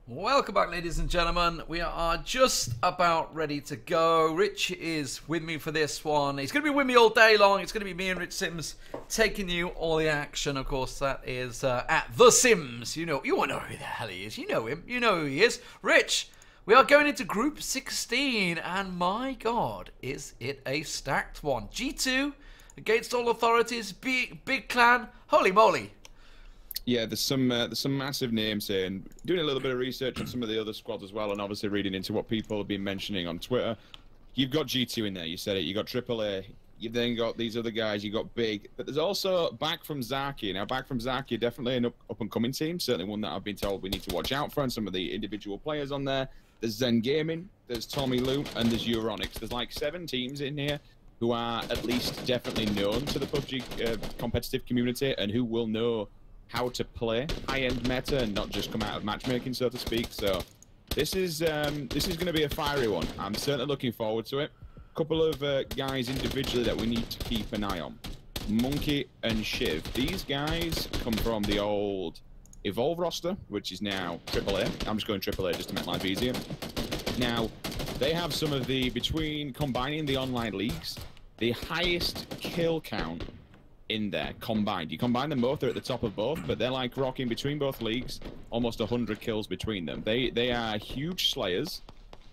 Welcome back, ladies and gentlemen. We are just about ready to go. Rich is with me for this one. He's going to be with me all day long. It's going to be me and Rich Sims taking you all the action. Of course, that is at The Sims. You all know who the hell he is. You know him. You know who he is. Rich, we are going into Group 16, and my God, is it a stacked one. G2 against all authorities. Big clan. Holy moly. Yeah, there's some massive names here, and doing a little bit of research on some of the other squads as well, and obviously reading into what people have been mentioning on Twitter. You've got G2 in there, you said it. You got AAA. You've then got these other guys. You got Big, but there's also Back from Zaki. Now, Back from Zaki, definitely an up and coming team. Certainly one that I've been told we need to watch out for, and some of the individual players on there. There's Zen Gaming, there's Tommy Lou, and there's Euronics. There's like 7 teams in here who are at least definitely known to the PUBG competitive community, and who will know how to play high-end meta and not just come out of matchmaking, so to speak. So this is going to be a fiery one. I'm certainly looking forward to it. A couple of guys individually that we need to keep an eye on. Monkey and Shiv. These guys come from the old Evolve roster, which is now AAA. I'm just going AAA just to make life easier. Now, they have some of the, between combining the online leagues, the highest kill count in there combined. You combine them both, they're at the top of both, but they're like rocking between both leagues, almost 100 kills between them. They are huge slayers,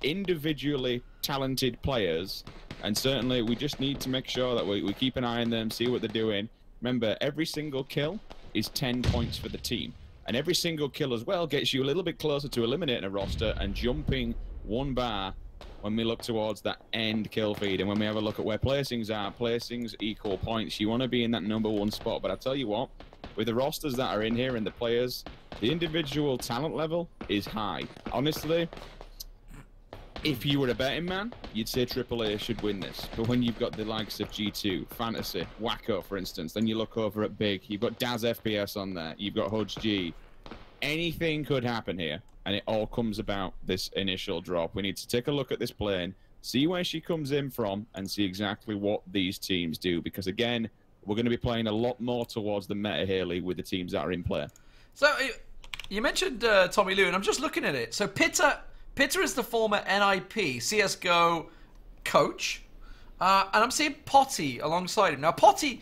individually talented players, and certainly we just need to make sure that we keep an eye on them, see what they're doing. Remember, every single kill is 10 points for the team, and every single kill as well gets you a little bit closer to eliminating a roster and jumping 1 bar when we look towards that end kill feed. And when we have a look at where placings are, placings equal points. You want to be in that #1 spot. But I tell you what, with the rosters that are in here and the players, the individual talent level is high. Honestly, if you were a betting man, you'd say AAA should win this. But when you've got the likes of G2, Fantasy, Wacko, for instance, then you look over at Big, you've got Daz FPS on there, you've got Hudge G. Anything could happen here. And it all comes about this initial drop. We need to take a look at this plane, see where she comes in from, and see exactly what these teams do. Because again, we're going to be playing a lot more towards the meta here, Lee, with the teams that are in play. So, you mentioned Tommy Lou, and I'm just looking at it. So, Pitta is the former NIP CSGO coach, and I'm seeing Potty alongside him. Now, Potty,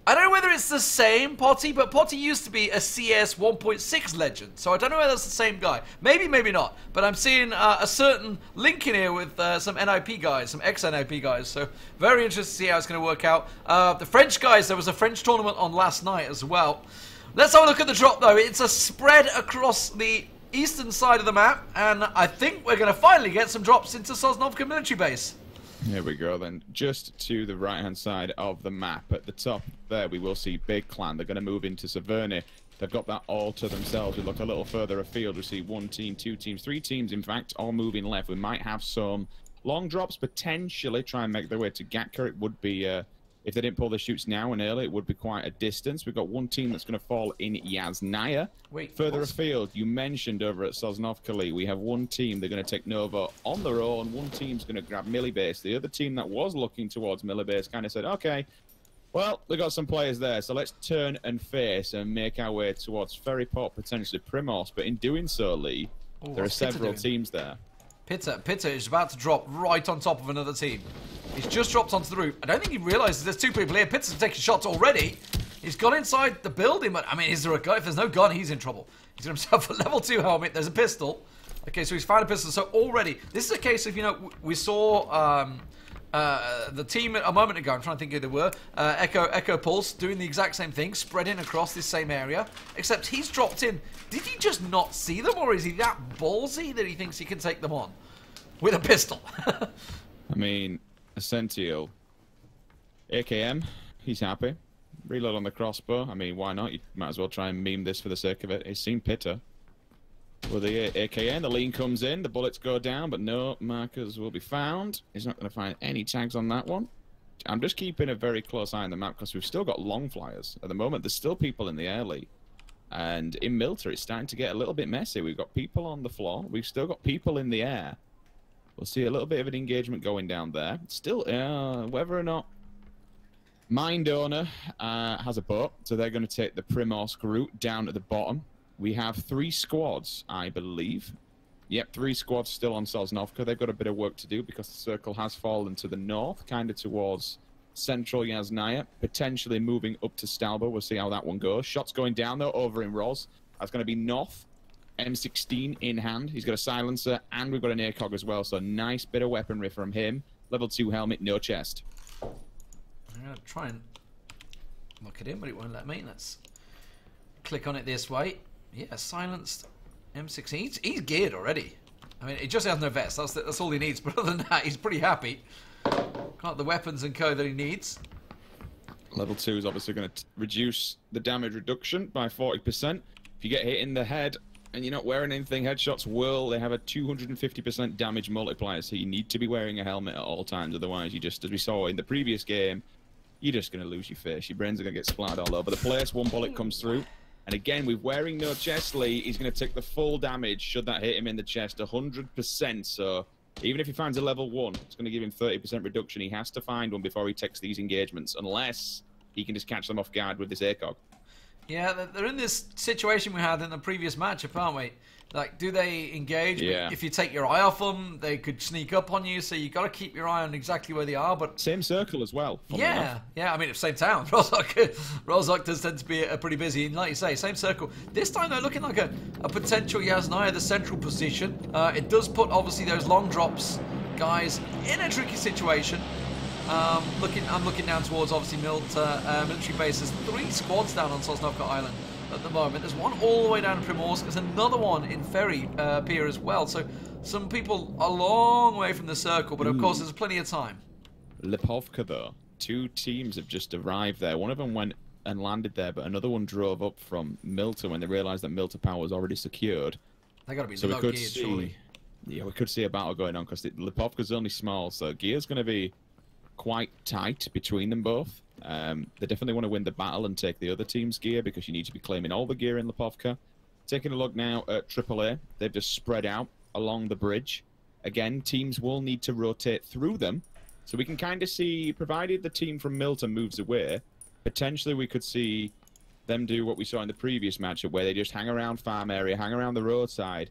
I don't know whether it's the same Potty, but Potty used to be a CS 1.6 legend, so I don't know whether that's the same guy. Maybe, maybe not. But I'm seeing a certain link in here with some NIP guys, some ex-NIP guys, so very interested to see how it's going to work out. The French guys, there was a French tournament on last night as well. Let's have a look at the drop, though. It's a spread across the eastern side of the map, and I think we're going to finally get some drops into Sosnovka military base. Here we go then, just to the right-hand side of the map. At the top there, we will see Big Clan. They're going to move into Severny. They've got that all to themselves. We look a little further afield. We see 1 team, 2 teams, 3 teams, in fact, all moving left. We might have some long drops, potentially try and make their way to Gatka. It would be, if they didn't pull the shoots now and early, it would be quite a distance. We've got 1 team that's going to fall in Yasnaya. Further afield, you mentioned over at Sosnovka, we have 1 team. They're going to take Nova on their own. 1 team's going to grab Millibase. The other team that was looking towards Millibase kind of said, okay, well, we got some players there, so let's turn and face and make our way towards Ferryport, potentially Primos. But in doing so, Lee, there are several teams there. Pitta is about to drop right on top of another team. He's just dropped onto the roof. I don't think he realizes there's 2 people here. Pitta's taking shots already. He's gone inside the building, but I mean, is there a gun? If there's no gun, he's in trouble. He's got himself a level 2 helmet. There's a pistol. Okay, so he's found a pistol. So already, this is a case of, you know, we saw the team a moment ago. I'm trying to think who they were. Echo Pulse doing the exact same thing, spreading across this same area. Except he's dropped in. Did he just not see them, or is he that ballsy that he thinks he can take them on with a pistol? I mean, Essential. AKM, he's happy. Reload on the crossbow. I mean, why not? You might as well try and meme this for the sake of it. He's seen Pitta. With the AKM, the lean comes in, the bullets go down, but no markers will be found. He's not going to find any tags on that one. I'm just keeping a very close eye on the map because we've still got long flyers. At the moment, there's still people in the air, Lee. And in Milter, it's starting to get a little bit messy. We've got people on the floor. We've still got people in the air. We'll see a little bit of an engagement going down there. Still, whether or not Mind Owner has a boat, so they're going to take the Primorsk route down at the bottom. We have 3 squads, I believe. Yep, 3 squads still on Sosnovka. They've got a bit of work to do because the circle has fallen to the north, kind of towards central Yasnaya, potentially moving up to Stalba. We'll see how that one goes. Shots going down, though, over in Roz. That's going to be north. M16 in hand. He's got a silencer, and we've got an ACOG as well, so nice bit of weaponry from him. Level 2 helmet, no chest. I'm going to try and look at him, but it won't let me. Let's click on it this way. Yeah, silenced M16. He's geared already. I mean, he just has no vest. That's all he needs, but other than that, he's pretty happy. Got the weapons and co that he needs. Level 2 is obviously going to reduce the damage reduction by 40%. If you get hit in the head and you're not wearing anything, headshots they have a 250% damage multiplier, so you need to be wearing a helmet at all times, otherwise you just, as we saw in the previous game, you're just going to lose your face. Your brains are going to get splattered all over the place. One bullet comes through. And again, with wearing no chest, Lee, he's going to take the full damage should that hit him in the chest, 100%. So even if he finds a level 1, it's going to give him 30% reduction. He has to find one before he takes these engagements, unless he can just catch them off guard with this ACOG. Yeah, they're in this situation we had in the previous matchup, aren't we? Like, do they engage? Yeah. If you take your eye off them, they could sneak up on you, so you got to keep your eye on exactly where they are. But same circle as well. Yeah, yeah. I mean, it's same town. Rozhok does tend to be pretty busy, and like you say, same circle. This time they're looking like a potential Yasnaya, the central position. It does put obviously those long drops guys in a tricky situation. I'm looking down towards obviously military bases. 3 squads down on Sosnovka Island at the moment. There's one all the way down to Primorsk. There's another one in Ferry Pier as well. So some people a long way from the circle, but of course there's plenty of time. Lipovka, though. 2 teams have just arrived there. One of them went and landed there, but another one drove up from Milta when they realised that Milta power was already secured. They got to be so low geared, surely. Yeah, we could see a battle going on because Lipovka's only small, so gear's going to be quite tight between them both. They definitely want to win the battle and take the other team's gear because you need to be claiming all the gear in Lipovka. Taking a look now at AAA, they've just spread out along the bridge. Again, teams will need to rotate through them. So we can kind of see, provided the team from Milton moves away, potentially we could see them do what we saw in the previous matchup where they just hang around farm area, hang around the roadside,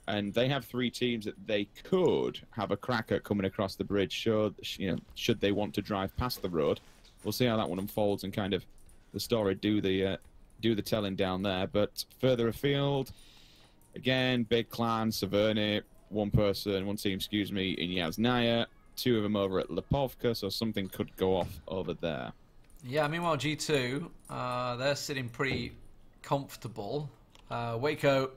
and they have 3 teams that they could have a cracker coming across the bridge should they want to drive past the road. We'll see how that one unfolds and kind of the story do the telling down there. But further afield, again, big clan, Severny, one team, in Yasnaya, 2 of them over at Lipovka, so something could go off over there. Yeah, meanwhile G2, they're sitting pretty comfortable. Waco,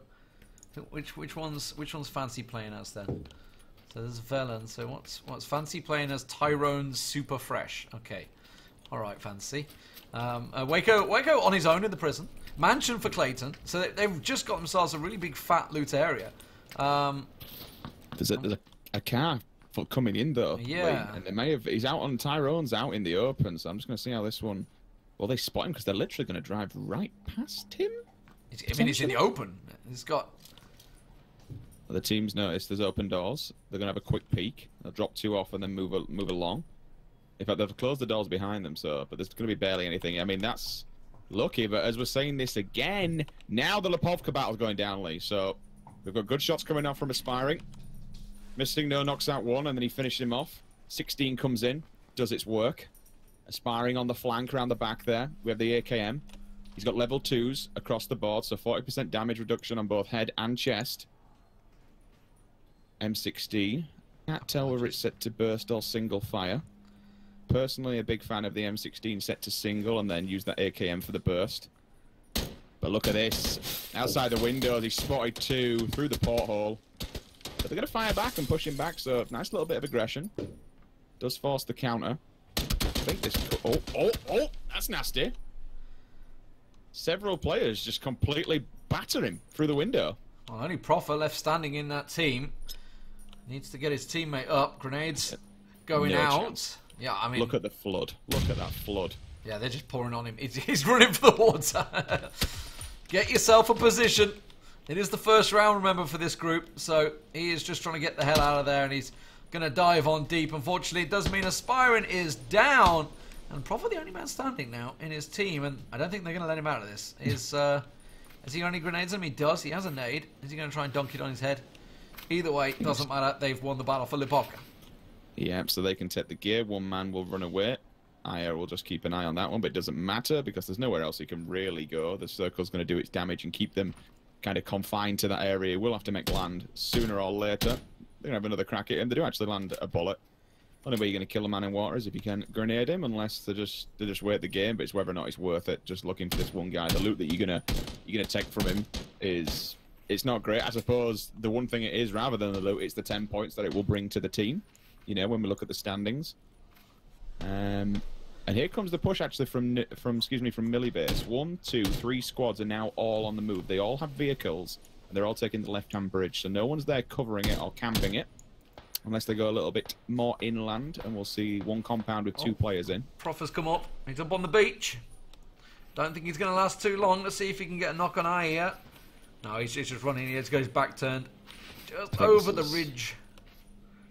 which one's Fancy playing as then? So there's Velen. So what's Fancy playing as? Tyrone's Super Fresh. Okay, all right, Fancy. Waco on his own in the prison. Mansion for Clayton. So they've just got themselves a really big fat loot area. There's a car coming in though. Yeah. And they may have. He's out on Tyrone's out in the open. So I'm just going to see how this one. Well, they spot him because they're literally going to drive right past him. I mean, it's in the open. He's got. The team's noticed there's open doors. They're going to have a quick peek. They'll drop 2 off and then move along. In fact, they've closed the doors behind them, but there's going to be barely anything. I mean, that's lucky, but as we're saying this again, now the Lipovka battle's going down, Lee. So we've got good shots coming out from Aspiring. Missing no knocks out 1, and then he finished him off. 16 comes in, does its work. Aspiring on the flank around the back there. We have the AKM. He's got level 2s across the board, so 40% damage reduction on both head and chest. M16. Can't tell whether it's set to burst or single fire. Personally, a big fan of the M16 set to single and then use that AKM for the burst. But look at this. Outside the windows, he spotted 2 through the porthole. But they're going to fire back and push him back, so nice little bit of aggression. Does force the counter. I think this... Oh, that's nasty. Several players just completely batter him through the window. Well, only Proffer left standing in that team. Needs to get his teammate up. Grenades going out. Chance. Yeah, I mean... Look at the flood. Look at that flood. Yeah, they're just pouring on him. He's running for the water. Get yourself a position. It is the first round, remember, for this group. So he is just trying to get the hell out of there, and he's going to dive on deep. Unfortunately, it does mean Aspiring is down. And Proffer the only man standing now in his team, and I don't think they're going to let him out of this. Has he got any grenades on him? He does. He has a nade. Is he going to try and dunk it on his head? Either way, doesn't matter. They've won the battle for Lipovka. Yeah, so they can take the gear. One man will run away. IR will just keep an eye on that one, but it doesn't matter because there's nowhere else he can really go. The circle's going to do its damage and keep them kind of confined to that area. We'll have to make land sooner or later. They're going to have another crack at him. They do actually land a bullet. Only way you're going to kill a man in water is if you can grenade him, unless they just wait the game. But it's whether or not it's worth it. Just looking for this one guy. The loot that you're gonna take from him it's not great. I suppose the one thing it is, rather than the loot, it's the 10 points that it will bring to the team. You know, when we look at the standings. And here comes the push actually from Millie Base. 1, 2, 3 squads are now all on the move. They all have vehicles, and they're all taking the left-hand bridge. So no one's there covering it or camping it, unless they go a little bit more inland. And we'll see one compound with 2 players in. Prof has come up. He's up on the beach. Don't think he's going to last too long. Let's see if he can get a knock on eye here. No, he's just running. He's got his back turned. Just over the ridge.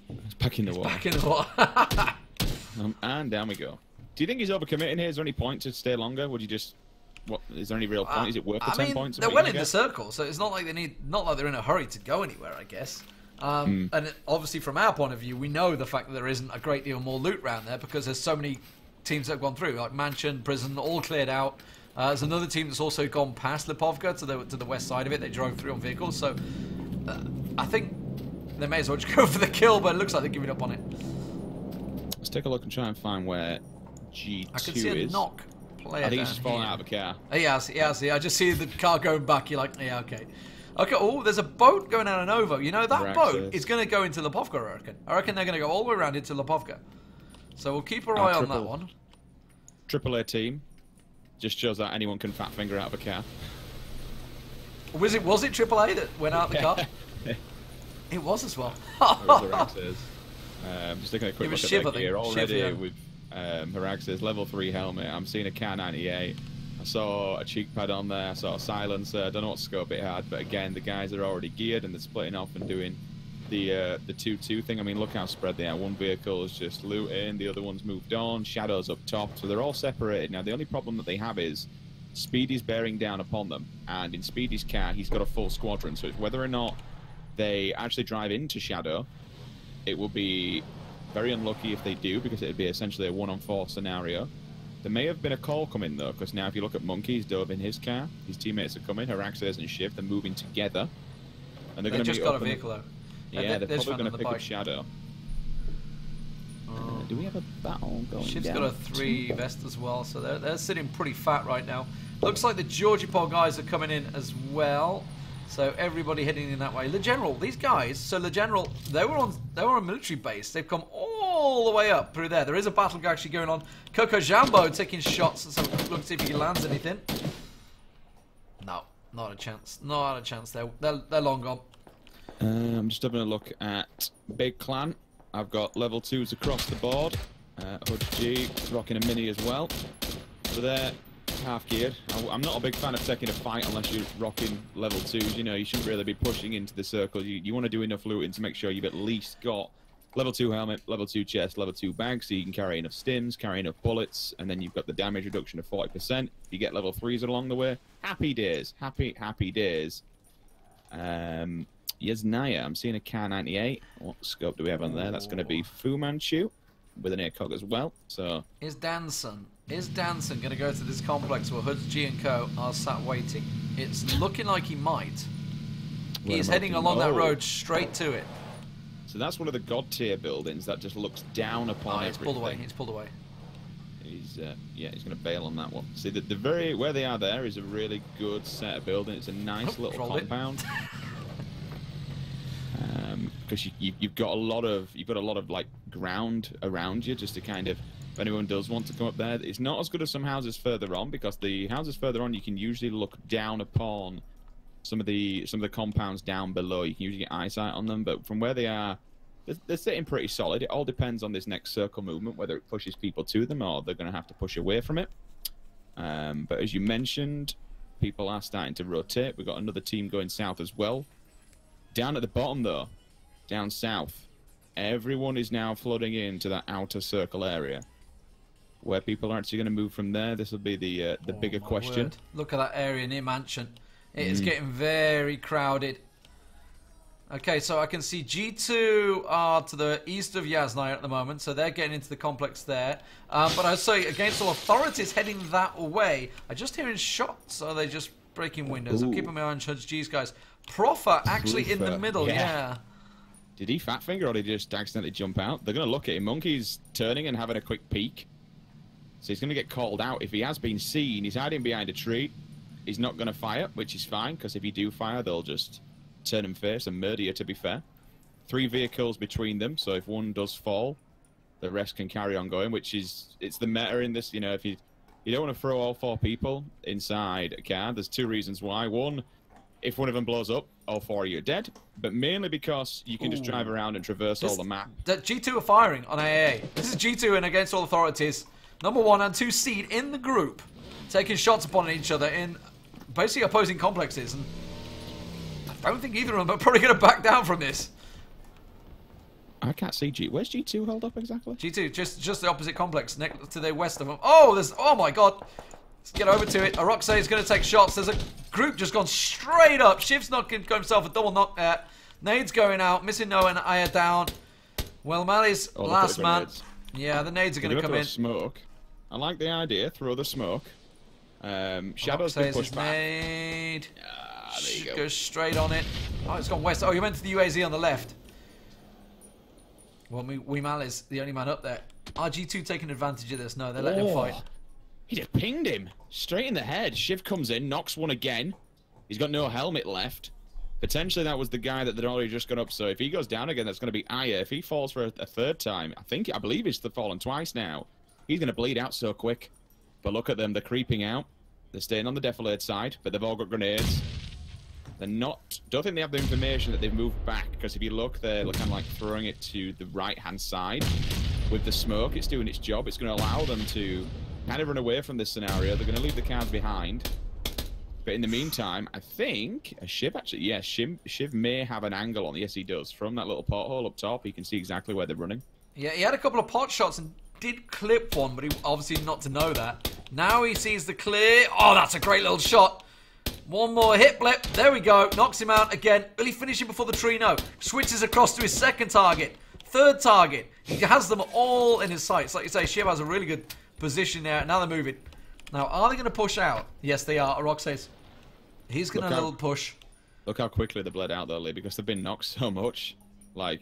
He's back in the water. Back in the water. And down we go. Do you think he's overcommitting here? Is there any point to stay longer? Would you just... What, is there any real point? Is it worth the 10 points? They went in the circle, so it's not like they're in a hurry to go anywhere, I guess. And obviously, from our point of view, we know the fact that there isn't a great deal more loot around there because there's so many teams that have gone through, like Mansion, Prison, all cleared out. There's another team that's also gone past Lipovka to the west side of it. They drove through on vehicles, so I think they may as well just go for the kill, but it looks like they're giving up on it. Let's take a look and try and find where G2 is. I can see a knock player. I think he's just falling out of a car. Yeah, I see. I just see the car going back. You're like, yeah, okay. Okay, oh, there's a boat going out of Novo. You know, that boat is going to go into Lipovka, I reckon. I reckon they're going to go all the way around into Lipovka. So we'll keep our eye on that one. AAA team. Just shows that anyone can fat finger out of a car. Was it AAA that went out the car? It was as well. Just taking a quick look at their gear already with Harax's level 3 helmet. I'm seeing a K98. I saw a cheek pad on there. I saw a silencer. I don't know what scope it had, but again, the guys are already geared and they're splitting off and doing the 2-2 thing. I mean, look how spread they are. One vehicle is just looting, the other one's moved on, Shadow's up top, so they're all separated. Now, the only problem that they have is Speedy's bearing down upon them, and in Speedy's car, he's got a full squadron, so it's whether or not they actually drive into Shadow. It will be very unlucky if they do, because it would be essentially a 1-on-4 scenario. There may have been a call coming, though, because now if you look at Monkey, he's dove in his car, his teammates are coming, Haraxes and Shift, they're moving together. And they're going to just got a vehicle, though. Yeah, they're probably going to pick up Shadow. Do we have a battle going Shift's down? got a 3 vest as well, so they're sitting pretty fat right now. Looks like the Georgipol guys are coming in as well. So everybody heading in that way. Le General, these guys, so Le General, they were on a military base. They've come all the way up through there. There is a battle actually going on. Coco Jambo taking shots. Let's have a look, see if he lands anything. No, not a chance. Not a chance. They're long gone. I'm just having a look at Big Clan. I've got level 2s across the board. Hood G rocking a mini as well. So they're half geared. I'm not a big fan of taking a fight unless you're rocking level 2s. You know, you shouldn't really be pushing into the circle. You want to do enough looting to make sure you've at least got level 2 helmet, level 2 chest, level 2 bag, so you can carry enough stims, carry enough bullets, and then you've got the damage reduction of 40%. If you get level 3s along the way, happy days. Happy days. Yes, Naya. I'm seeing a K98. What scope do we have on there? That's going to be Fu Manchu with an ACOG as well. So Is Danson going to go to this complex where Hoods G and Co are sat waiting? It's looking like he might. He's heading along that road straight to it. So that's one of the god tier buildings that just looks down upon He's pulled away. He's pulled away. He's he's going to bail on that one. See, the where they are there is a really good set of buildings. It's a nice little compound. Because you've got a lot of like ground around you, just to kind of, if anyone does want to come up there. It's not as good as some houses further on, because the houses further on you can usually look down upon some of the compounds down below. You can usually get eyesight on them, but from where they are, they're sitting pretty solid. It all depends on this next circle movement, whether it pushes people to them or they're going to have to push away from it. But as you mentioned, people are starting to rotate. We've got another team going south as well. Down at the bottom, though, down south, everyone is now flooding into that outer circle area. Where people are actually going to move from there, this will be the bigger question. Look at that area near Mansion. It is getting very crowded. Okay, so I can see G2 are to the east of Yasnaya at the moment, so they're getting into the complex there. But I say against all authorities heading that way. I'm just hearing shots. Are they just breaking windows? I'm keeping my eye on Judge G's guys. Profer actually in the middle, yeah. Did he fat finger or did he just accidentally jump out? They're going to look at him. Monkey's turning and having a quick peek. So he's going to get called out. If he has been seen, he's hiding behind a tree. He's not going to fire, which is fine, because if you do fire, they'll just turn him face and murder you, to be fair. 3 vehicles between them, so if one does fall, the rest can carry on going, which is, it's the meta in this, you know, if you don't want to throw all 4 people inside a car, there's 2 reasons why. One, if one of them blows up, all 4 of you are dead, but mainly because you can just drive around and traverse all the map. G2 are firing on AA. This is G2 and against all authorities. Number 1 and 2 seed in the group, taking shots upon each other in basically opposing complexes, and I don't think either of them are probably going to back down from this. I can't see G. Where's G2 held up exactly? G2, just the opposite complex, next to the west of them. Oh, oh my god. Let's get over to it. Aroxe is going to take shots. There's a group just gone straight up. Shiv's not going to go himself a double knock there. Nade's going out. Missing Noah and Aya down. Well, Mali's last man. Yeah, the nades are going to come in. Smoke. I like the idea. Throw the smoke. Shadow's been pushed back. Nade. There you go. Goes straight on it. Oh, it's gone west. Oh, you went to the UAZ on the left. Well, Weemal is the only man up there. RG2 taking advantage of this. No, they're letting him fight. He just pinged him. Straight in the head. Shiv comes in, knocks one again. He's got no helmet left. Potentially that was the guy that they'd already just got up. So if he goes down again, that's going to be Aya. If he falls for a 3rd time, I believe he's fallen twice now. He's going to bleed out so quick. But look at them. They're creeping out. They're staying on the defilade side, but they've all got grenades. They're not... Don't think they have the information that they've moved back, because if you look, they're kind of like throwing it to the right-hand side. With the smoke, it's doing its job. It's going to allow them to kind of run away from this scenario. They're going to leave the cars behind. But in the meantime, I think... Shiv actually... Yeah, Shiv may have an angle on... Yes, he does. From that little porthole up top, he can see exactly where they're running. Yeah, he had a couple of pot shots and did clip one, but he obviously not to know that. Now he sees the clear. Oh, that's a great little shot. One more hit blip. There we go. Knocks him out again. Will he finish him before the tree? No. Switches across to his 2nd target. 3rd target. He has them all in his sights. Like you say, Shiv has a really good position there. Now they're moving. Now, are they going to push out? Yes, they are. Arok says he's going to little push. Look how quickly they bled out, though, Lee, because they've been knocked so much. Like,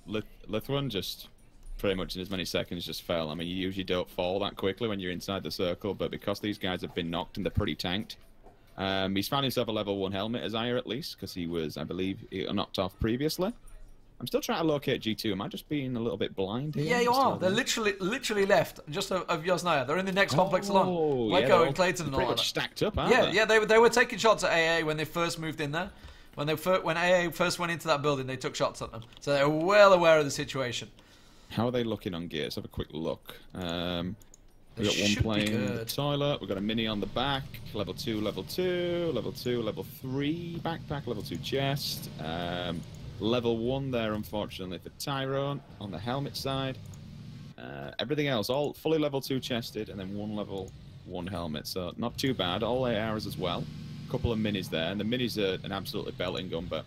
Lithuan just pretty much in as many seconds just fell. I mean, you usually don't fall that quickly when you're inside the circle, but because these guys have been knocked and they're pretty tanked, he's found himself a level 1 helmet, as Aya at least, because he was, I believe, knocked off previously. I'm still trying to locate G2. Am I just being a little bit blind here? Yeah, you are. They're literally left just of Yasnaya. They're in the next complex along. Waco and Clayton and all that. Pretty much stacked up, aren't they? Yeah, they were taking shots at AA when they first moved in there. When AA first went into that building, they took shots at them. So they're well aware of the situation. How are they looking on gear? Let's have a quick look. We've got one plane in the toilet. We've got a mini on the back. Level 2, level 2, level 2, level 3 backpack, level 2 chest. Level 1 there, unfortunately, for Tyrone on the helmet side. Everything else, all fully level 2 chested, and then 1 level 1 helmet. So not too bad. All 8 hours as well. A couple of minis there, and the minis are an absolutely belting gun. But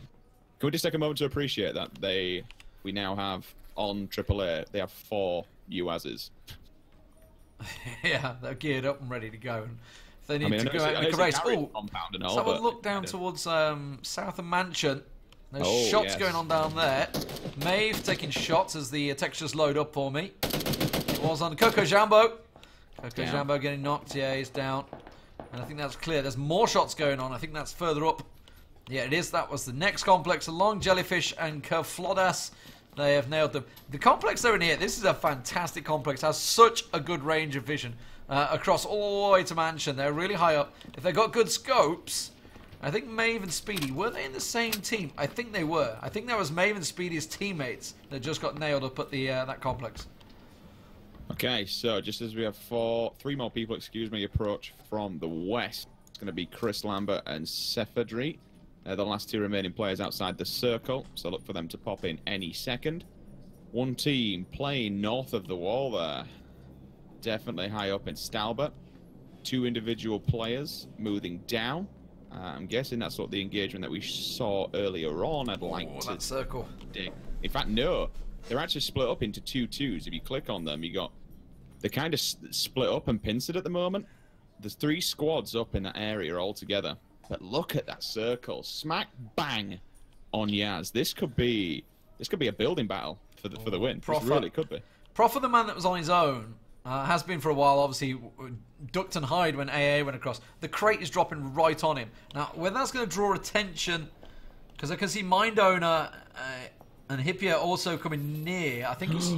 can we just take a moment to appreciate that we now have on AAA, they have 4 UAZs. Yeah, they're geared up and ready to go. And if they need to go out and make a race. Oh, let's have a look down towards south of Mansion. There's shots going on down there. Maeve taking shots as the textures load up for me. It was on Coco Jambo. Coco Jambo getting knocked. Yeah, he's down. And I think that's clear. There's more shots going on. I think that's further up. Yeah, it is. That was the next complex along Jellyfish and Kerflodas. They have nailed them. The complex they're in here, this is a fantastic complex. It has such a good range of vision across all the way to Mansion. They're really high up. If they've got good scopes, I think Maeve and Speedy, were they in the same team? I think they were. I think that was Maeve and Speedy's teammates that just got nailed up at the that complex. Okay, so just as we have 3 more people, approach from the west. It's going to be Chris Lambert and Sefadri. They're the last 2 remaining players outside the circle, so look for them to pop in any second. One team playing north of the wall there. Definitely high up in Stalbert. 2 individual players moving down. I'm guessing that's what the engagement that we saw earlier on. I'd like to... that circle. In fact, no. They're actually split up into 2-2s. If you click on them, you got... They're kind of split up and pincered at the moment. There's 3 squads up in that area all together. But look at that circle. Smack bang on Yaz. This could be a building battle for the win. This really could be. Prof, the man that was on his own, has been for a while, obviously ducked and hide when AA went across. The crate is dropping right on him. Now, whether that's going to draw attention, because I can see Mind Owner and Hippia also coming near. I think it's...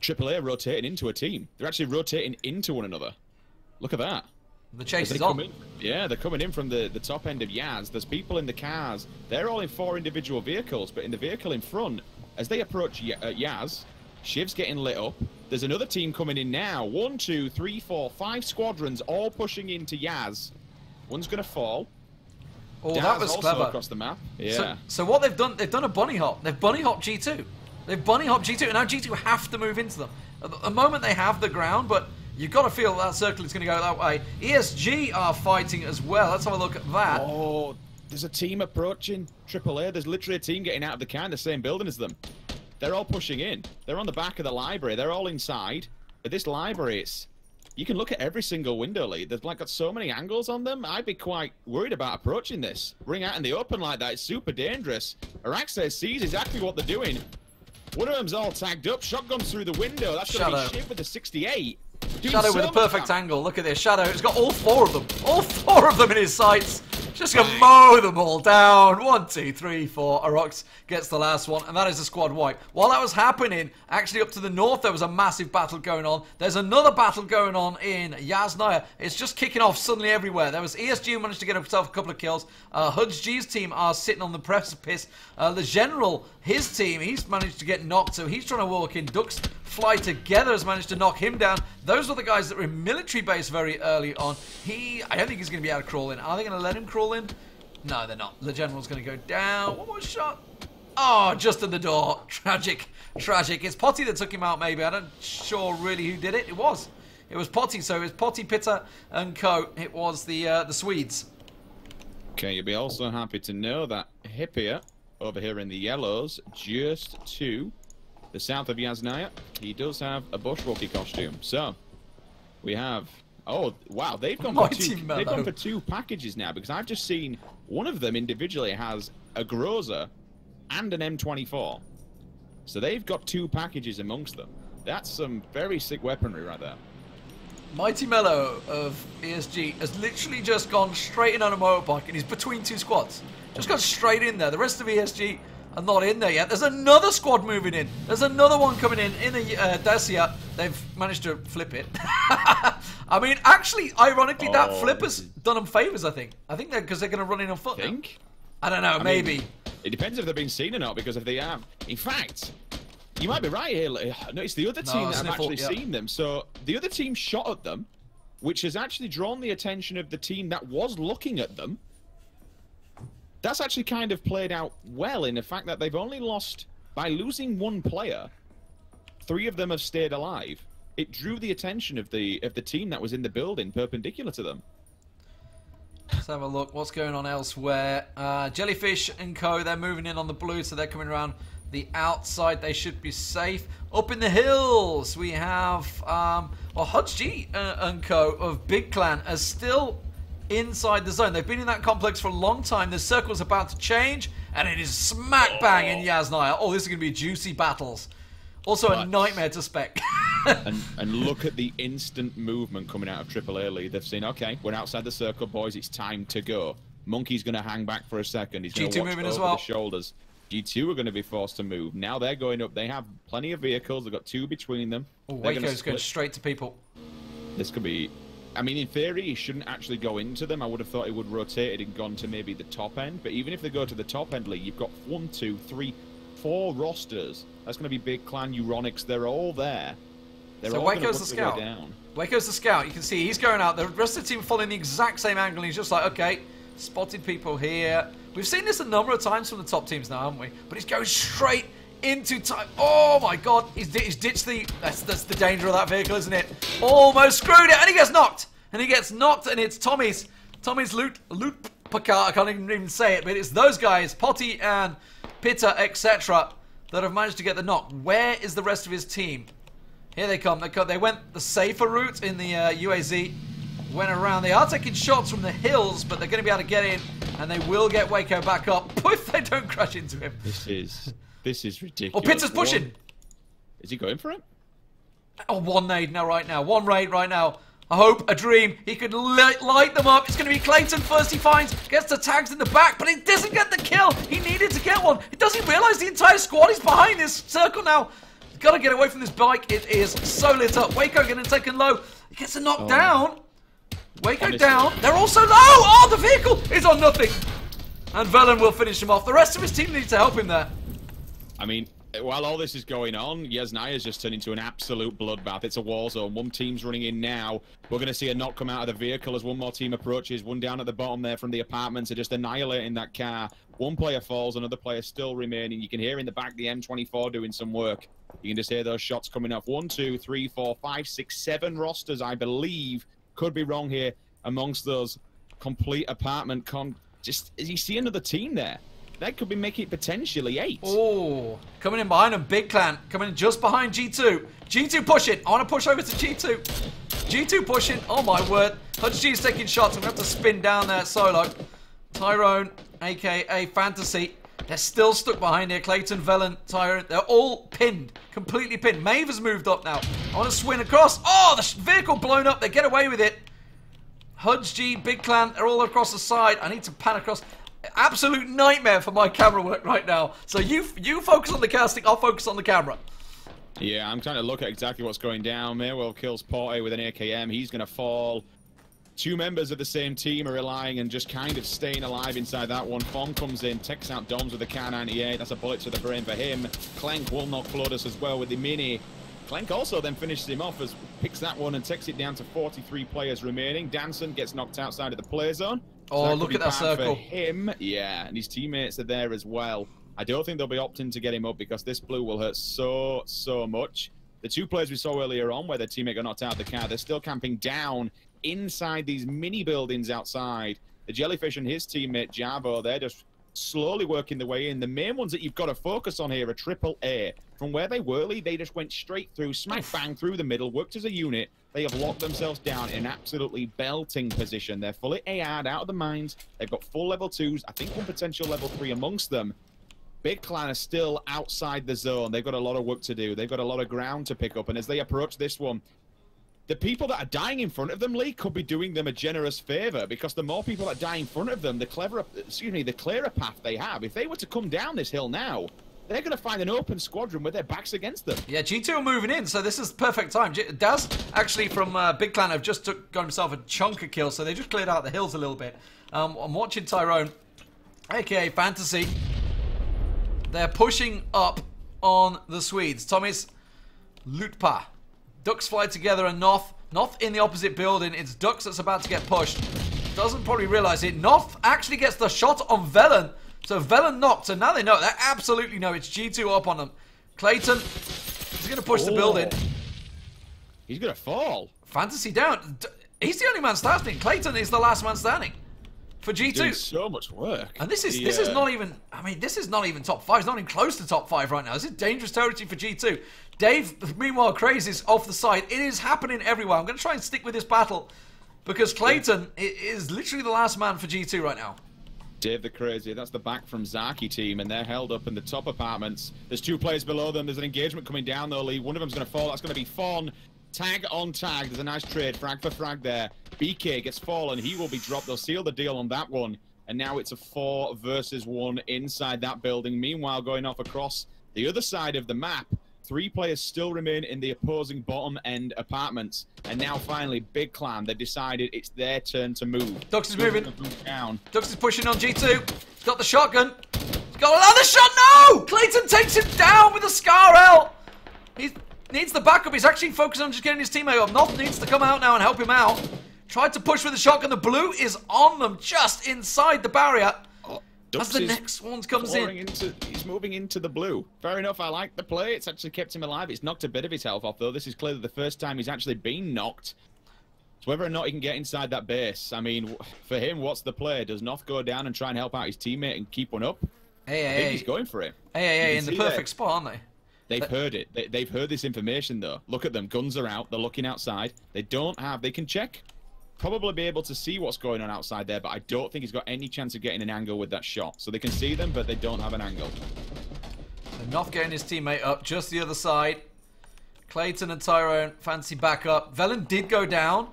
AAA rotating into a team. They're actually rotating into one another. Look at that. The chase is on. Yeah, they're coming in from the top end of Yaz. There's people in the cars. They're all in 4 individual vehicles, but in the vehicle in front, as they approach Yaz, Shiv's getting lit up. There's another team coming in now. 1, 2, 3, 4, 5 squadrons all pushing into Yaz. One's going to fall. Oh, Daz that was also clever. Across the map. Yeah. So what they've done a bunny hop. They've bunny hopped G2. They've bunny hopped G2, and now G2 have to move into them. At the moment they have the ground, but you've got to feel that circle is going to go that way. ESG are fighting as well. Let's have a look at that. Oh, there's a team approaching AAA. There's literally a team getting out of the car in the same building as them. They're all pushing in. They're on the back of the library. They're all inside. But this library, you can look at every single window, Lee. They've got so many angles on them. I'd be quite worried about approaching this. Ring out in the open like that. It's super dangerous. Araxes sees exactly what they're doing. One of them's all tagged up. Shotguns through the window. That's going to be Shiv with the 68. Shadow with a perfect angle. Look at this. Shadow has got all 4 of them. All 4 of them in his sights. Just going to mow them all down. 1, 2, 3, 4. Arox gets the last one, and that is a squad wipe. While that was happening, actually up to the north, there was a massive battle going on. There's another battle going on in Yasnaya. It's just kicking off suddenly everywhere. There was ESG who managed to get himself a couple of kills. Hud's G's team are sitting on the precipice. The General, his team, he's managed to get knocked, so he's trying to walk in. Ducks Fly Together has managed to knock him down. Those were the guys that were in military base very early on. I don't think he's going to be able to crawl in. Are they going to let him crawl in? No, they're not. The General's going to go down. One more shot. Oh, just at the door. Tragic. Tragic. It's Potty that took him out, maybe. I'm not sure really who did it. It was Potty. So it was Potty, Pitta, and Co. It was the Swedes. Okay, you'll be also happy to know that Hippia, over here in the yellows, just to the south of Yasnaya, he does have a bushwalkie costume. So, we have... Oh, wow, they've gone for 2 packages now, because I've just seen one of them individually has a Groza and an M24. So they've got 2 packages amongst them. That's some very sick weaponry right there. Mighty Mellow of ESG has literally just gone straight in on a motorbike, and he's between 2 squads. Just got straight in there. The rest of ESG are not in there yet. There's another squad moving in. There's another one coming in the Dacia. They've managed to flip it. I mean, actually, ironically, that flip has done them favours, I think. I think because they're going to run in on foot. Think? I don't know, maybe. Mean, it depends if they've been seen or not, because if they have... In fact, you might be right here. No, it's the other team that have actually seen them. So the other team shot at them, which has actually drawn the attention of the team that was looking at them. That's actually kind of played out well in the fact that they've only lost, by losing 1 player, 3 of them have stayed alive. It drew the attention of the team that was in the building perpendicular to them. Let's have a look. What's going on elsewhere? Jellyfish and Co. They're moving in on the blue, so they're coming around the outside. They should be safe. Up in the hills, we have Hudge G and Co. of Big Clan are still inside the zone. They've been in that complex for a long time. The circle's about to change, and it is smack bang in Yasnaya. Oh, this is going to be juicy battles. Also a nightmare to spec. and look at the instant movement coming out of AAA League. They've seen, okay, we're outside the circle, boys. It's time to go. Monkey's going to hang back for a second. He's going to watch over the shoulders. G2 are going to be forced to move. Now they're going up. They have plenty of vehicles. They've got 2 between them. Oh, Waco's going straight to people. This could be... I mean, in theory, he shouldn't actually go into them. I would have thought he would have rotated and gone to maybe the top end. But even if they go to the top end, Lee, you've got 1, 2, 3, 4 rosters. That's going to be Big Clan, Euronics. They're all there. They're all Waco's the scout. Waco's the scout. You can see he's going out. The rest of the team following the exact same angle. He's just like, okay, spotted people here. We've seen this a number of times from the top teams now, haven't we? But he's going straight into time. Oh my god, he's ditched the... That's the danger of that vehicle, isn't it? Almost screwed it, and he gets knocked. And he gets knocked, and it's Tommy's loot Picard, I can't even say it, but it's those guys, Potty and Pitta, etc., that have managed to get the knock. Where is the rest of his team? Here they come. They went the safer route in the UAZ. Went around. They are taking shots from the hills, but they're going to be able to get in, and they will get Waco back up if they don't crash into him. This is ridiculous. Oh, Pitta's pushing. Is he going for it? Oh, one nade now, right now. One raid right now. A hope, a dream. He could light them up. It's going to be Clayton first. He finds, gets the tags in the back, but he doesn't get the kill. He needed to get one. He doesn't realize the entire squad is behind this circle now. He's got to get away from this bike. It is so lit up. Waco getting taken low. He gets a knock down. Waco honestly down. They're also low. Oh, the vehicle is on nothing. And Velen will finish him off. The rest of his team needs to help him there. I mean, while all this is going on, Yasnaya's just turned into an absolute bloodbath. It's a war zone. One team's running in now. We're going to see a knock come out of the vehicle as one more team approaches. One down at the bottom there from the apartments are just annihilating that car. One player falls, another player still remaining. You can hear in the back the M24 doing some work. You can just hear those shots coming off. 1, 2, 3, 4, 5, 6, 7 rosters, I believe. Could be wrong here amongst those complete apartment just, as you see another team there. That could be making it potentially 8. Oh, coming in behind them, Big Clan. Coming in just behind G2. G2 pushing. I want to push over to G2. G2 pushing. Oh, my word. Hutch G is taking shots. I'm going to have to spin down there solo. Tyrone, a.k.a. Fantasy. They're still stuck behind here. Clayton, Velen, Tyrone. They're all pinned. Completely pinned. Maeve has moved up now. I want to swing across. Oh, the vehicle blown up. They get away with it. Hudge G, Big Clan, they're all across the side. I need to pan across. Absolute nightmare for my camera work right now. So you focus on the casting, I'll focus on the camera. Yeah, I'm trying to look at exactly what's going down. Mayweather kills Porte with an AKM. He's going to fall. 2 members of the same team are relying and just kind of staying alive inside that one. Fon comes in, takes out Doms with a Kar 98. That's a bullet to the brain for him. Clank will knock Flodus as well with the Mini. Clank also then finishes him off as picks that one and takes it down to 43 players remaining. Danson gets knocked outside of the play zone. Oh, so look at that circle. For him, yeah, and his teammates are there as well. I don't think they'll be opting to get him up because this blue will hurt so much. The 2 players we saw earlier on where their teammate got knocked out of the car, they're still camping down inside these mini buildings outside. The Jellyfish and his teammate Javo, they're just slowly working their way in. The main ones that you've got to focus on here are AAA. From where they were, they just went straight through, smack bang through the middle, worked as a unit. They have locked themselves down in an absolutely belting position. They're fully AR'd out of the mines. They've got full level 2s, I think one potential level 3 amongst them. Big Clan are still outside the zone. They've got a lot of work to do. They've got a lot of ground to pick up. And as they approach this one, the people that are dying in front of them, Lee, could be doing them a generous favor because the more people that die in front of them, the clearer path they have. If they were to come down this hill now, they're going to find an open squadron with their backs against them. Yeah, G2 are moving in, so this is perfect time. Daz, actually, from Big Clan, have just got himself a chunk of kills, so they just cleared out the hills a little bit. I'm watching Tyrone, a.k.a. Fantasy. They're pushing up on the Swedes. Tommy's Lutpa. Ducks fly together and Noth in the opposite building. It's Ducks that's about to get pushed. Doesn't probably realize it. Noth actually gets the shot on Velen. So Velen knocked, so now they know. They absolutely know. It's G2 up on them. Clayton is going to push the building. He's going to fall. Fantasy down. He's the only man standing. Clayton is the last man standing for G2. Doing so much work. And this is not even, I mean, this is not even top 5. It's not even close to top 5 right now. This is dangerous territory for G2. Dave, meanwhile, Crazy's off the side. It is happening everywhere. I'm going to try and stick with this battle because Clayton is literally the last man for G2 right now. Dave the Crazy, that's the back from Zaki team, and they're held up in the top apartments. There's 2 players below them. There's an engagement coming down, though, Lee. One of them's going to fall. That's going to be Fon. Tag on tag. There's a nice trade. Frag for frag there. BK gets fallen. He will be dropped. They'll seal the deal on that one. And now it's a 4 versus 1 inside that building. Meanwhile, going off across the other side of the map, 3 players still remain in the opposing bottom end apartments. And now finally, Big Clan, they've decided it's their turn to move. Dux is moving. Down. Dux is pushing on G2. He's got the shotgun. He's got another shot. No! Clayton takes him down with a Scar L. He needs the backup. He's actually focused on just getting his teammate up. Noth needs to come out now and help him out. Tried to push with the shotgun. The blue is on them just inside the barrier. As the next one comes in. He's moving into the blue. Fair enough, I like the play. It's actually kept him alive. It's knocked a bit of his health off, though. This is clearly the first time he's actually been knocked. So whether or not he can get inside that base, I mean, for him, what's the play? Does Noth go down and try and help out his teammate and keep one up? I think he's going for it. Hey, in the perfect spot, aren't they? They've heard it. They've heard this information, though. Look at them. Guns are out. They're looking outside. They can check. Probably be able to see what's going on outside there, but I don't think he's got any chance of getting an angle with that shot. So they can see them, but they don't have an angle. So Noth getting his teammate up just the other side. Clayton and Tyrone fancy back up. Velen did go down.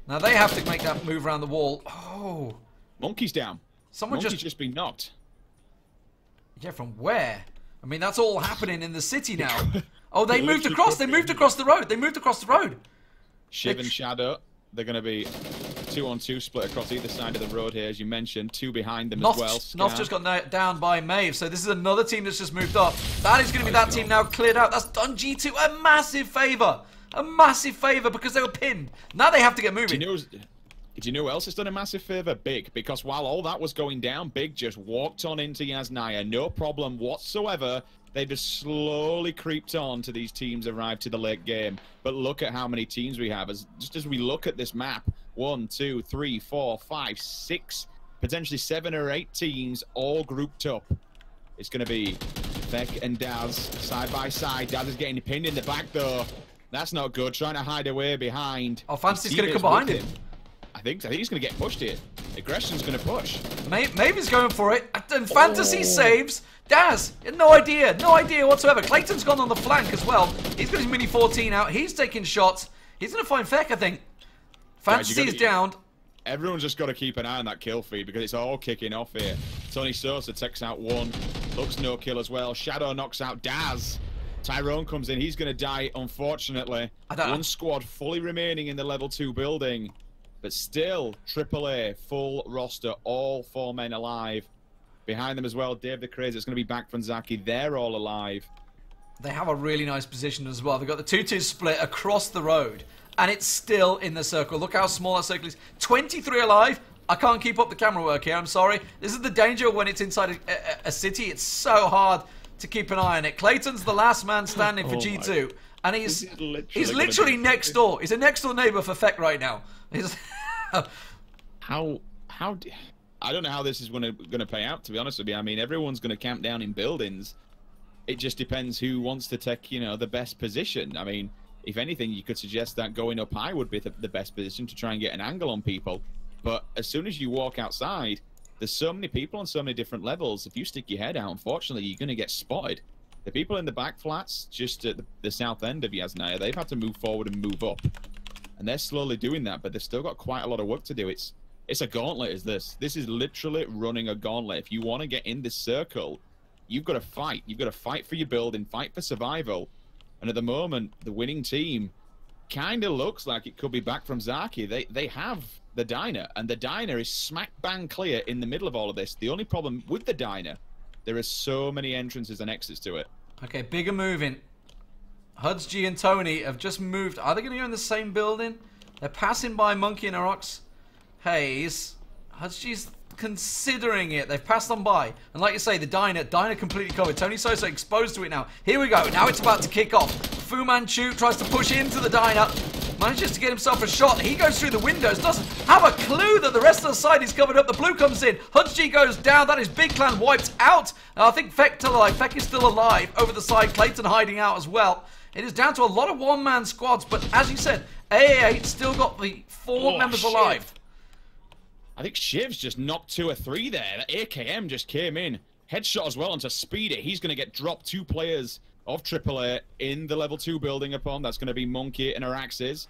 Now they have to make that move around the wall. Oh. Monkey's down. Monkey's just been knocked. Yeah, from where? I mean, that's all happening in the city now. Oh, they moved across. They moved across the road. They moved across the road. Shiv and Shadow. They're going to be 2-on-2 split across either side of the road here, as you mentioned. 2 behind them as well. Noth just got down by Maeve, so this is another team that's just moved up. That is going to be that team now cleared out. That's done G2 a massive favour. A massive favour because they were pinned. Now they have to get moving. Do you know who else has done a massive favour? Big. Because while all that was going down, Big just walked on into Yasnaya. No problem whatsoever. They just slowly creeped on to these teams arrived to the late game. But look at how many teams we have. Just as we look at this map, 1, 2, 3, 4, 5, 6, potentially 7 or 8 teams all grouped up. It's going to be Feck and Daz side by side. Daz is getting pinned in the back though. That's not good. Trying to hide away behind. Oh, Fantasy's going to come behind him. I think he's going to get pushed here. Aggression's going to push. Maybe's going for it. And Fantasy saves. Daz, no idea whatsoever. Clayton's gone on the flank as well. He's got his Mini 14 out. He's taking shots. He's going to find Feck, I think. Fantasy's downed. Everyone's just got to keep an eye on that kill feed because it's all kicking off here. Tony Sosa takes out one. Looks no kill as well. Shadow knocks out Daz. Tyrone comes in. He's going to die, unfortunately. One squad fully remaining in the level 2 building. But still, AAA, full roster, all 4 men alive. Behind them as well, Dave the Crazy is going to be back from Zaki. They're all alive. They have a really nice position as well. They've got the 2-2 split across the road. And it's still in the circle. Look how small that circle is. 23 alive. I can't keep up the camera work here, I'm sorry. This is the danger when it's inside a city. It's so hard to keep an eye on it. Clayton's the last man standing for G2. And he's literally next door. He's a next door neighbor for Feck right now. How I don't know how this is going to play out, to be honest with you. I mean, everyone's going to camp down in buildings. It just depends who wants to take, the best position. I mean, if anything, you could suggest that going up high would be the best position to try and get an angle on people. But as soon as you walk outside, there's so many people on so many different levels. If you stick your head out, unfortunately, you're going to get spotted. The people in the back flats, just at the south end of Yasnaya, they've had to move forward and move up. And they're slowly doing that, but they've still got quite a lot of work to do. It's a gauntlet, is this. This is literally running a gauntlet. If you want to get in this circle, you've got to fight. You've got to fight for your building, fight for survival. And at the moment, the winning team kind of looks like it could be back from Zaki. They have the diner, and the diner is smack bang clear in the middle of all of this. The only problem with the diner, there are so many entrances and exits to it. Okay, bigger moving. Huds G and Tony have just moved. Are they going to go in the same building? They're passing by Monkey and Arox Hayes. Huds G's considering it. They've passed on by. And like you say, the diner completely covered. Tony Sosa exposed to it now. Here we go. Now it's about to kick off. Fu Manchu tries to push into the diner. Manages to get himself a shot. He goes through the windows. Doesn't have a clue that the rest of the side is covered up. The blue comes in. Huds G goes down. That is Big Clan wiped out. I think Feck is still alive over the side. Clayton hiding out as well. It is down to a lot of one-man squads, but as you said, AA8 still got the 4 members alive. I think Shiv's just knocked 2 or 3 there. The AKM just came in. Headshot as well onto Speed It. He's going to get dropped. 2 players of AAA in the level 2 building upon. That's going to be Monkey and Araxes.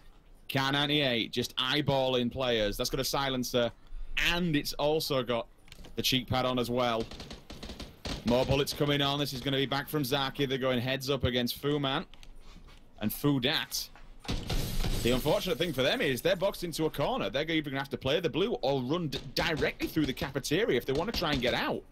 K98 just eyeballing players. That's got a silencer. And it's also got the cheek pad on as well. More bullets coming on. This is going to be back from Zaki. They're going heads up against Fu Man and Fudat. The unfortunate thing for them is they're boxed into a corner. They're either going to have to play the blue or run directly through the cafeteria if they want to try and get out.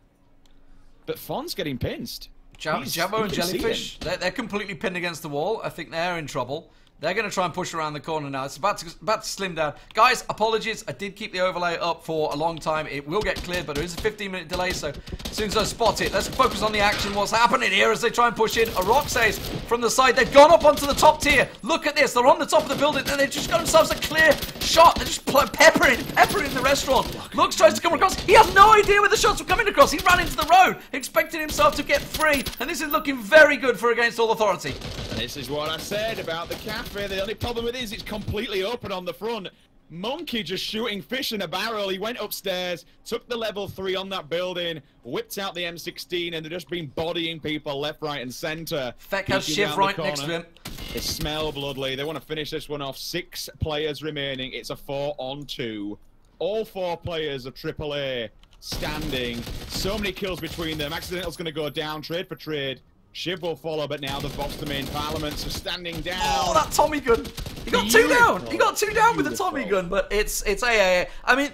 But Fon's getting pinched. Jabbo and Jellyfish, they're completely pinned against the wall. I think they're in trouble. They're going to try and push around the corner now. It's about to slim down. Guys, apologies. I did keep the overlay up for a long time. It will get cleared, but there is a 15-minute delay, so as soon as I spot it, let's focus on the action. What's happening here as they try and push in? A rock says from the side. They've gone up onto the top tier. Look at this. They're on the top of the building, and they've just got themselves a clear shot. They're just peppering the restaurant. Lux tries to come across. He has no idea where the shots were coming across. He ran into the road, expecting himself to get free, and this is looking very good for Against All Authority. This is what I said about the cafe. The only problem with it is it's completely open on the front. Monkey just shooting fish in a barrel. He went upstairs, took the level 3 on that building, whipped out the M16, and they've just been bodying people left, right, and center. Feck has Shiv right next to him. They smell bloodly. They want to finish this one off. 6 players remaining. It's a 4-on-2. All 4 players of AAA standing. So many kills between them. Accidental's going to go down, trade for trade. Shiv will follow, but now they've boxed them in. Parliaments are standing down. Oh, that Tommy gun. He got 2 down. He got 2 down with the Tommy gun, but it's AAA. I mean,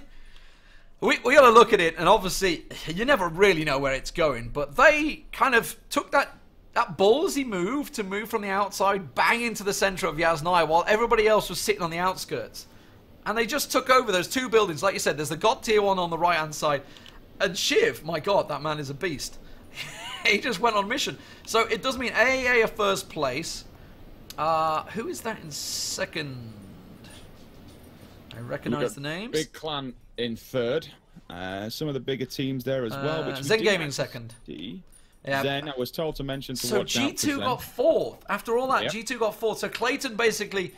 we got to look at it, and obviously, you never really know where it's going, but they kind of took that ballsy move to move from the outside, bang into the center of Yasnaya, while everybody else was sitting on the outskirts. And they just took over those 2 buildings. Like you said, there's the God tier one on the right-hand side. And Shiv, my God, that man is a beast. He just went on mission. So it does mean AAA are first place. Who is that in second? I recognize the names. Big Clan in third. Some of the bigger teams there as well. Which Zen Gaming second. Yeah. Zen, I was told to mention to so watch out for G2 got 4th. After all that, yep. G2 got 4th. So Clayton basically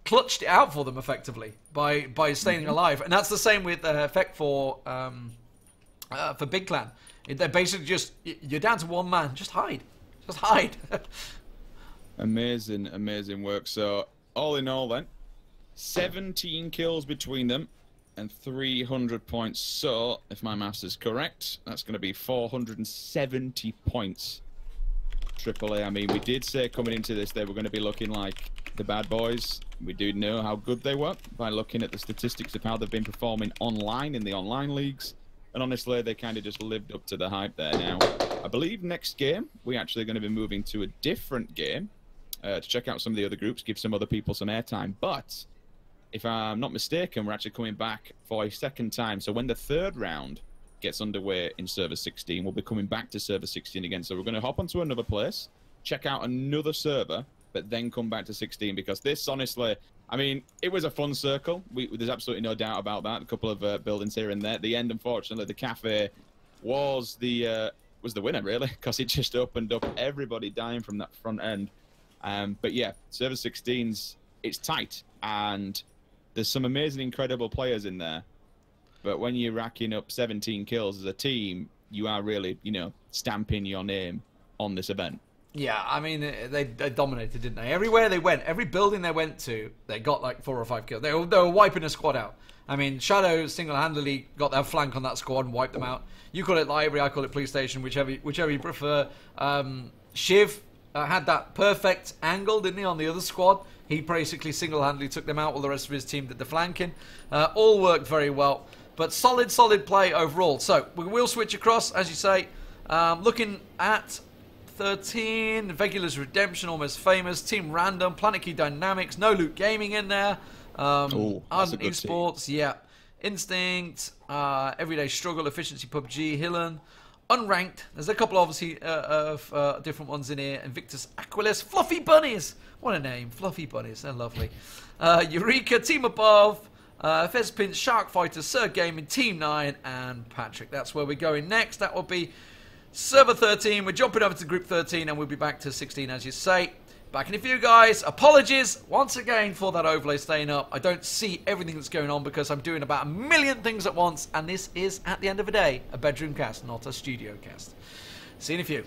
clutched it out for them effectively by staying alive. And that's the same with effect for Big Clan. They're basically just, you're down to 1 man. Just hide. Just hide. Amazing, amazing work. So, all in all then, 17 kills between them and 300 points. So, if my maths is correct, that's going to be 470 points. AAA, I mean, we did say coming into this they were going to be looking like the bad boys. We do know how good they were by looking at the statistics of how they've been performing online in the online leagues. And honestly, they kind of just lived up to the hype there now. I believe next game, we're actually going to be moving to a different game to check out some of the other groups, give some other people some airtime. But if I'm not mistaken, we're actually coming back for a 2nd time. So when the 3rd round gets underway in Server 16, we'll be coming back to Server 16 again. So we're going to hop onto another place, check out another server, but then come back to 16 because this, honestly... I mean, it was a fun circle. There's absolutely no doubt about that. A couple of buildings here and there. At the end, unfortunately, the cafe was the winner, really, because it just opened up everybody dying from that front end. But yeah, Server 16's, it's tight, and there's some amazing, incredible players in there. But when you're racking up 17 kills as a team, you are really, you know, stamping your name on this event. Yeah, I mean, they dominated, didn't they? Everywhere they went, every building they went to, they got like 4 or 5 kills. They were wiping a squad out. I mean, Shadow single-handedly got their flank on that squad and wiped them out. You call it library, I call it police station, whichever you prefer. Shiv had that perfect angle, didn't he, on the other squad? He basically single-handedly took them out while the rest of his team did the flanking. All worked very well, but solid play overall. So we will switch across, as you say, looking at 13, Vegular's Redemption, Almost Famous, Team Random, Planet Key Dynamics, No Loot Gaming in there, Ardent Esports, yeah, Instinct, Everyday Struggle, Efficiency PUBG, Hillen, Unranked, there's a couple obviously of different ones in here, Invictus Aquilis, Fluffy Bunnies, what a name, Fluffy Bunnies, they're lovely, Eureka, Team Above, Fezpin, Shark Fighters, Sir Gaming, Team 9, and Patrick. That's where we're going next. That will be Server 13. We're jumping over to Group 13, and we'll be back to 16, as you say. Back in a few, guys. Apologies once again for that overlay staying up. I don't see everything that's going on because I'm doing about 1 million things at once, and this is, at the end of the day, a bedroom cast, not a studio cast. See you in a few.